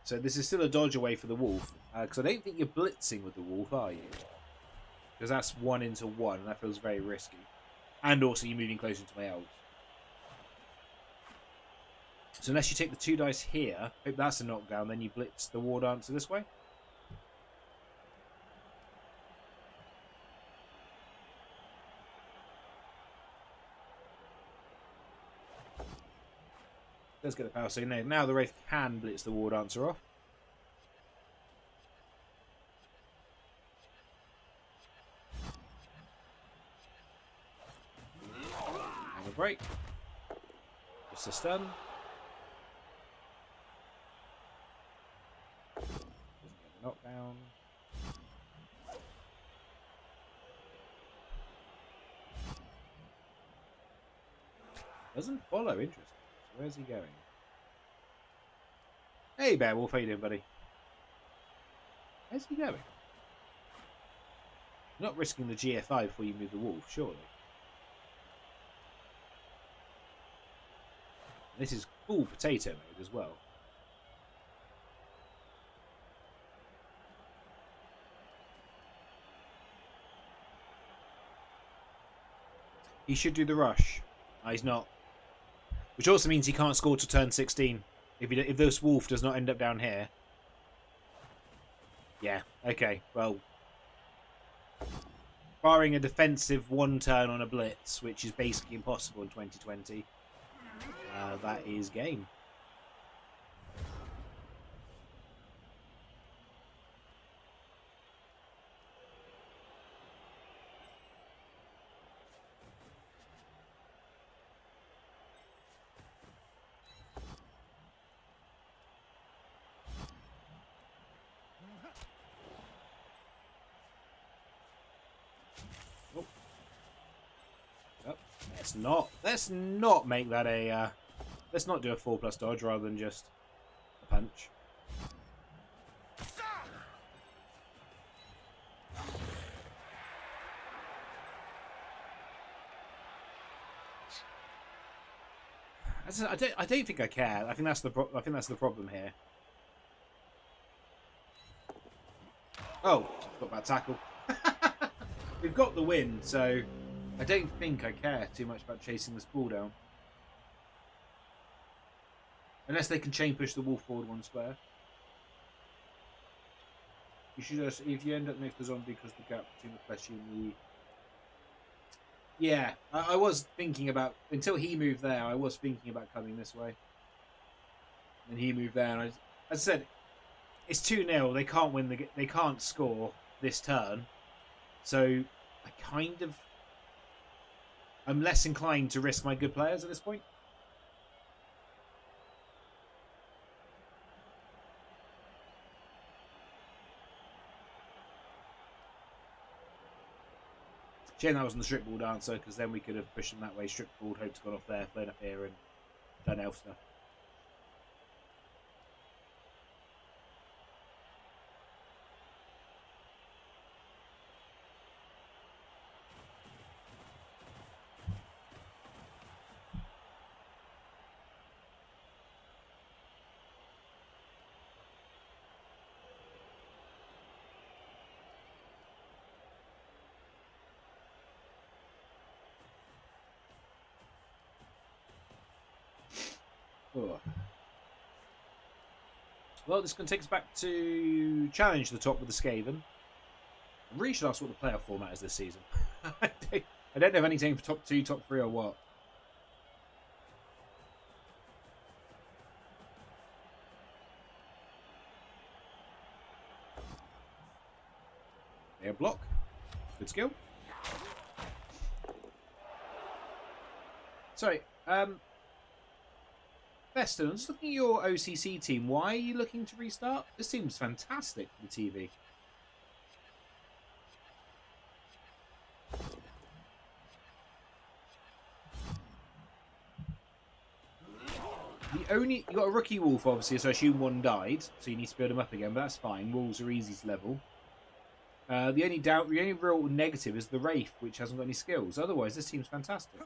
So this is still a dodge away for the wolf. Because I don't think you're blitzing with the wolf, are you? Because that's 1 into 1, and that feels very risky. And also you're moving closer to my elves. So unless you take the 2 dice here, hope that's a knockdown, then you blitz the War Dancer this way. Let's get the power. So now the Wraith can blitz the War Dancer off. And a break. Just a stun. Doesn't get the knockdown. Doesn't follow, interesting. So where's he going? Hey Beowulf, how you doing, buddy? Where's he going? You're not risking the GFI before you move the wolf, surely. This is full potato mode as well. He should do the rush. No, he's not. Which also means he can't score to turn 16. If this wolf does not end up down here. Yeah, okay, well. Barring a defensive 1 turn on a blitz, which is basically impossible in 2020, that is game. Let's not make that a let's not do a 4+ dodge rather than just a punch. I don't think I care. I think that's the problem here. Oh, got bad tackle. We've got the win, so I don't think I care too much about chasing this ball down. Unless they can chain push the wolf forward 1 square. You should just, if you end up next to zombie because the gap between the fleshy and the... Yeah, I was thinking about, until he moved there, I was thinking about coming this way. And he moved there, and as I said, it's 2-0. They can't win they can't score this turn. So I'm less inclined to risk my good players at this point. Shame that wasn't the strip ball dancer, because then we could have pushed them that way, strip balled, hoped to got off there, flown up here, and done elf stuff. Oh. Well, this is going to take us back to challenge the top with the Skaven. I really should ask what the playoff format is this season. I don't know if anything for top 2, top 3 or what. Air block. Good skill. Sorry, Veston, I'm just looking at your OCC team. Why are you looking to restart? This seems fantastic for the TV. You got a rookie wolf, obviously, so I assume one died, so you need to build him up again, but that's fine. Wolves are easy to level. The only real negative is the Wraith, which hasn't got any skills. Otherwise, this team's fantastic.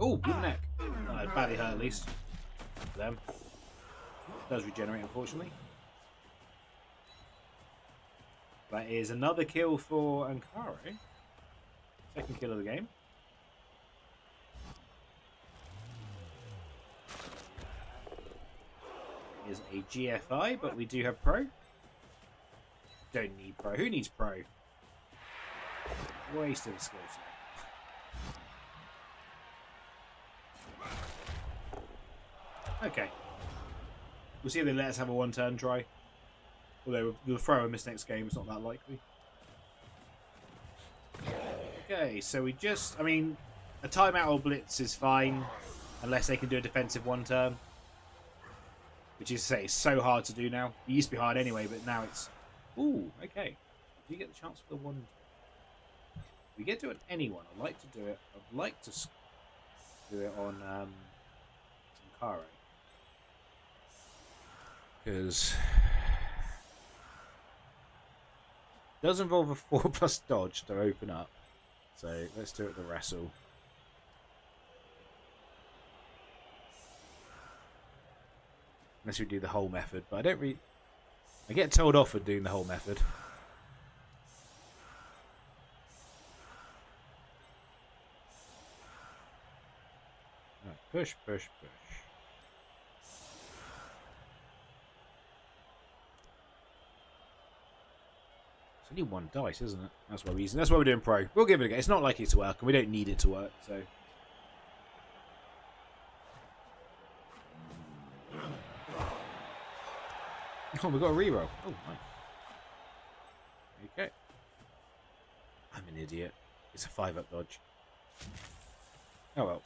Oh, good neck. Badly hurt at least. For them. Does regenerate, unfortunately. That is another kill for Ankara. Second kill of the game. Is a GFI, but we do have Pro. Don't need Pro. Who needs Pro? Waste of a skill set. Okay. We'll see if they let us have a one-turn try. Although we'll throw a miss next game, it's not that likely. Okay, so we just... I mean, a timeout or blitz is fine, unless they can do a defensive one-turn. Which is to say, it's so hard to do now. It used to be hard anyway, but now it's... Ooh, okay. Do you get the chance for the one? We get to it on anyone. I'd like to do it. I'd like to do it on Ankara. Because it does involve a 4+ dodge to open up. So let's do it the wrestle. Unless we do the whole method, but I don't really... I get told off for doing the whole method. Right, push, push, push. It's only one dice, isn't it? That's why we're doing Pro. We'll give it a go. It's not likely to work, and we don't need it to work, so... Oh, we've got a reroll. Oh, nice. Okay. I'm an idiot. It's a 5-up dodge. Oh well.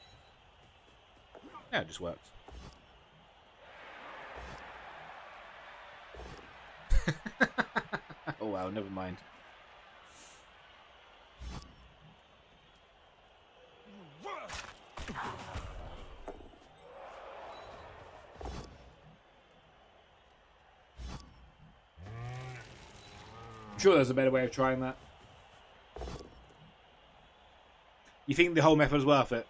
Yeah, it just works. Oh wow, never mind. I'm sure there's a better way of trying that. You think the whole method is worth it?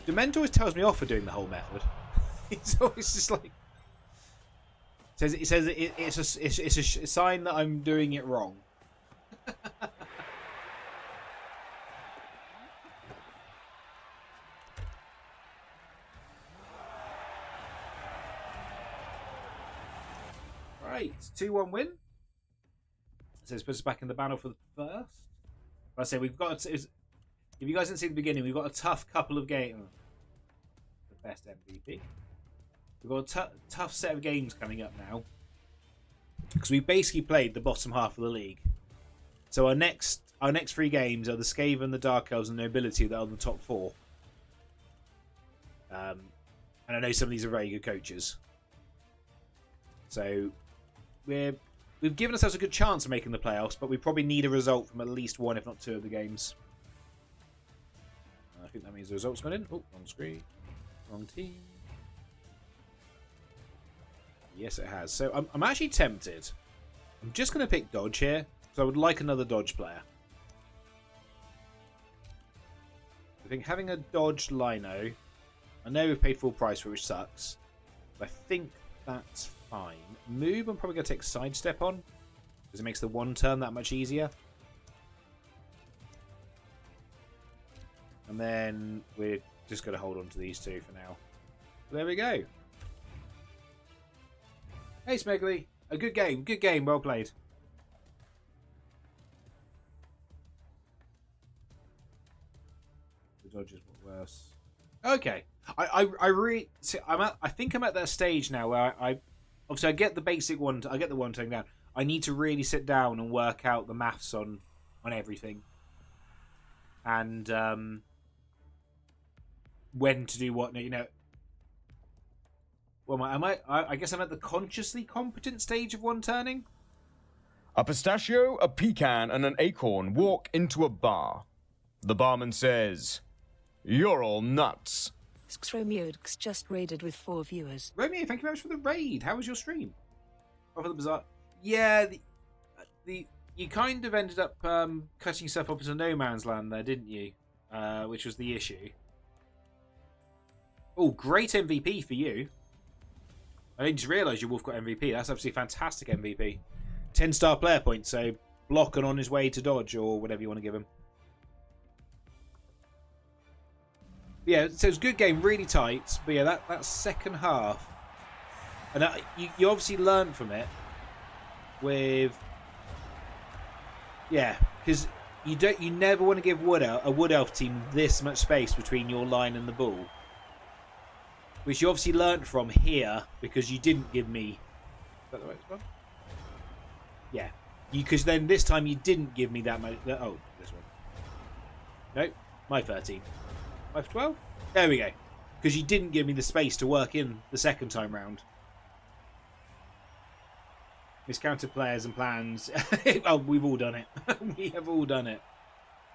Dementor always tells me off for doing the whole method. It's always just like... It says it's a sign that I'm doing it wrong. Right, 2-1 win. So it puts us back in the battle for the first. I say we've got. If you guys didn't see the beginning, we've got a tough couple of games. The best MVP. We've got a tough set of games coming up now because we basically played the bottom half of the league. So our next 3 games are the Skaven, the Dark Elves, and the Nobility that are in the top 4. And I know some of these are very good coaches. So we've given ourselves a good chance of making the playoffs, but we probably need a result from at least 1, if not 2, of the games. think that means the results gone in. Oh, wrong screen. Wrong team. Yes, it has. So I'm actually tempted. I'm just going to pick Dodge here. So I would like another Dodge player. I think having a Dodge Lino... I know we've paid full price for it, which sucks. But I think that's fine. Move, I'm probably going to take Sidestep on. Because it makes the one turn that much easier. And then we're just going to hold on to these two for now. There we go. Hey, Smeggly. A good game. Good game. Well played. The Dodgers were worse. Okay. I really... I think I'm at that stage now where I obviously I get the basic one. I get the one turn down. I need to really sit down and work out the maths on everything. And when to do what, you know. Well, I guess I'm at the consciously competent stage of one turning. A pistachio, a pecan, and an acorn walk into a bar. The barman says, "You're all nuts." Xromiodx just raided with 4 viewers. Romeo, thank you very much for the raid. How was your stream? Oh, for the bizarre. Yeah, you kind of ended up cutting yourself up into no man's land there, didn't you? Which was the issue. Oh, great MVP for you. I didn't just realise your Wolf got MVP. That's absolutely fantastic MVP. 10-star player points, so block and on his way to dodge, or whatever you want to give him. Yeah, so it's a good game, really tight. But yeah, that second half, and you obviously learned from it. With because you never want to give a Wood Elf team this much space between your line and the ball, which you obviously learnt from here because you didn't give me. Is that the right one? Yeah, because then this time you didn't give me that much. Oh, this one. Nope, my 13. 5 for 12? There we go. Because you didn't give me the space to work in the second time round. Miscounted players and plans. Oh, we've all done it. We have all done it.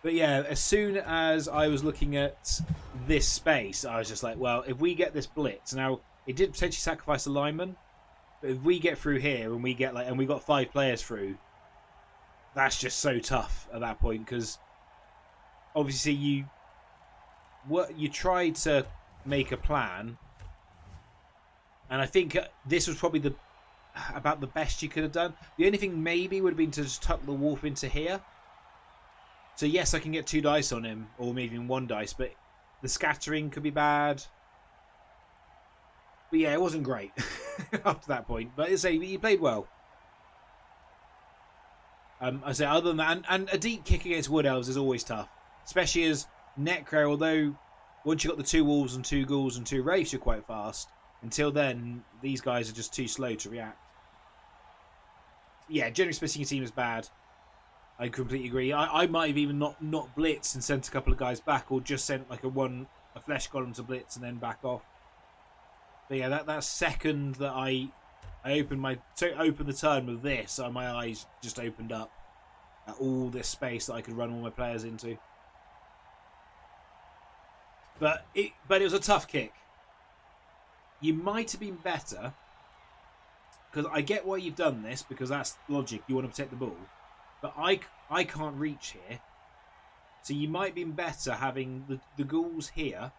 But yeah, as soon as I was looking at this space, I was just like, well, if we get this blitz, now it did potentially sacrifice a lineman, but if we get through here and we get and we got 5 players through, that's just so tough at that point because obviously you tried to make a plan, and I think this was probably about the best you could have done. The only thing maybe would have been to just tuck the wolf into here. So yes, I can get 2 dice on him, or maybe even 1 dice, but the scattering could be bad. But yeah, it wasn't great after that point. But I say you played well. I say other than that, and a deep kick against Wood Elves is always tough, especially as Necro. Although once you got the 2 wolves and 2 ghouls and 2 wraiths, you're quite fast. Until then, these guys are just too slow to react. Yeah, generally splitting your team is bad. I completely agree. I might have even not blitzed and sent a couple of guys back, or just sent like a flesh column to blitz and then back off. But yeah, that second that I opened the turn with this, my eyes just opened up at all this space that I could run all my players into. But it was a tough kick. You might have been better, because I get why you've done this, because that's logic. You want to protect the ball. But I can't reach here. So you might have been better having the ghouls here.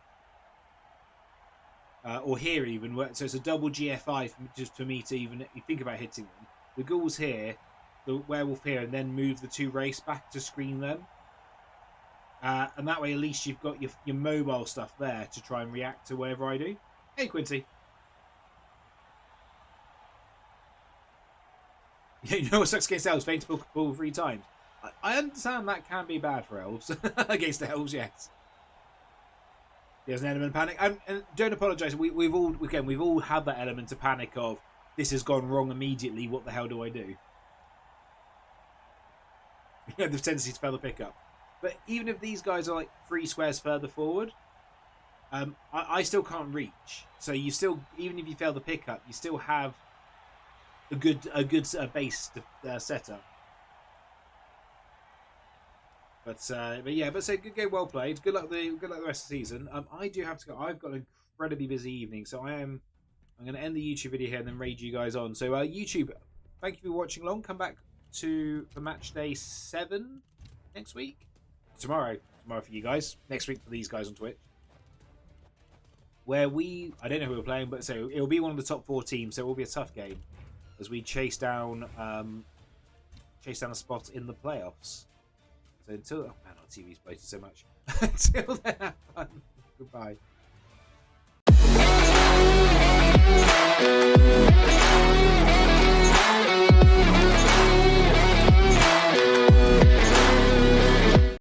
Or here even. So it's a double GFI just for me to even think about hitting them. The ghouls here, the werewolf here, and then move the 2 wraiths back to screen them. And that way at least you've got your mobile stuff there to try and react to whatever I do. Hey, Quincy. Yeah, you know what sucks against elves? Faint to pull 3 times. I understand that can be bad for elves. Against the elves, yes. There's an element of panic. And don't apologise. We've all had that element of panic of, this has gone wrong immediately. What the hell do I do? You know, the tendency to fail the pickup. But even if these guys are like 3 squares further forward, I still can't reach. So you still, even if you fail the pickup, you still have a good base to set up. But yeah, but say good game, well played. Good luck the rest of the season. I do have to go. I've got an incredibly busy evening, so I'm going to end the YouTube video here and then raid you guys on. So YouTube, thank you for watching along. Come back for match day 7 next week. Tomorrow for you guys. Next week for these guys on Twitch. Where I don't know who we're playing, but so it'll be one of the top 4 teams. So it will be a tough game as we chase down a spot in the playoffs. So until man, our TV's played so much. Until then, have fun.